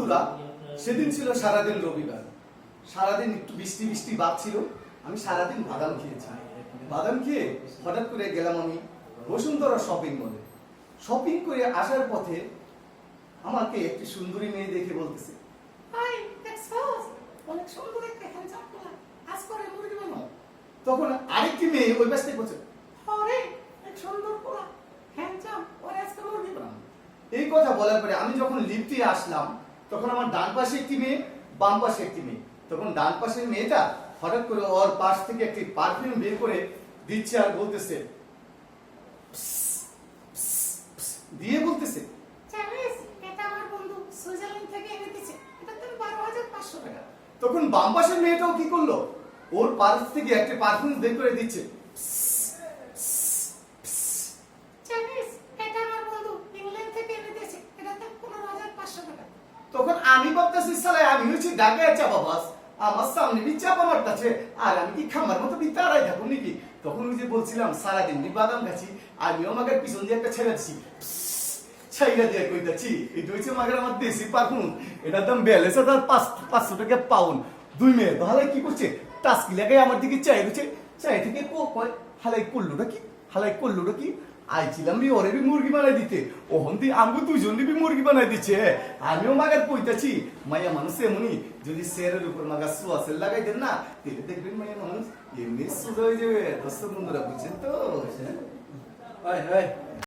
বন্ধুরা, সেদিন ছিল সারাদিন রবিবার। সারাদিন একটু বৃষ্টি বৃষ্টি ভাব ছিল। আমি সারাদিন বাদাম খেয়েছি। বাদাম খেয়ে হঠাৎ করে গেলাম আমি বসুন্ধরা শপিং মলে। শপিং করে আসার পথে আমাকে একটি সুন্দরী মেয়ে দেখে বলতেছে, হাই, দেখছস? অনেক সুন্দর একটা হ্যান্ডসাম পোলা। আজ করে মুরগি বানাও। তখন আরেকটি মেয়ে ওই পাশ থেকে বলছে, আরে, এক সুন্দর পোলা, হ্যান্ডসাম, ওরে আজকে মুরগি বানাও। এই কথা বলার পরে আমি যখন লিফটে আসলাম, তখন আমার ডান পাশে একটি মেয়ে, বাম পাশে একটি মেয়ে। তখন ডান পাশের মেয়েটা হঠাৎ করে ওর পাশ থেকে একটি পারফিউম বের করে দিচ্ছে আর বলতেছে, দিয়ে বলতেছে, জানিস, এটা আমার বন্ধু সুইজারল্যান্ড থেকে এনে দিয়েছে। এটা তুমি 12,500 টাকা। তখন বাম পাশের মেয়েটাও কি করলো, ওর পার্স থেকে একটা পারফিউম বের করে দিচ্ছে। জানিস, এটা আমার বন্ধু ইংল্যান্ড থেকে এনে দিয়েছে। এটা তো 15,500 টাকা। তখন আমি ভাবতেছি, সালে আমি হচ্ছে ঢাকায় চাপা বাস, আমার সামনে বি চাপা মারতেছে, আর আমি কি খামার মতো বি তারাই থাকুন নাকি। তখন ওই যে বলছিলাম সারাদিন বি বাদাম খাচ্ছি, আমিও আমাকে পিছন দিয়ে একটা ছেড়ে দিচ্ছি, ছাইরা দিয়ে কইতাছি, এটা হচ্ছে মাগের আমার দেশি পারফিউম। এটার দাম 42,500 টাকা পাউন্ড। দুই মেয়ে তো হালাই কি করছে, টাস্কি লাগাই আমার দিকে চাই দিচ্ছে, চাই থেকে হালাই করলোটা কি, হালাই করলোটা কি। আইছিলাম বি ওরে বি মুরগি বানাই দিতে, ওহন দি আমগো দুইজন বি মুরগি বানাই দিচ্ছে। আমিও মাগার কইতাছি, মাইয়া মানুষ এমনি, যদি শেরের উপর মাগা সোয়াসেল লাগাই দেন না, তাহলে দেখবেন মাইয়া মানুষ এমনি সোজা হয়ে যাবে। দর্শক বন্ধুরা বুঝছেন তো? হয়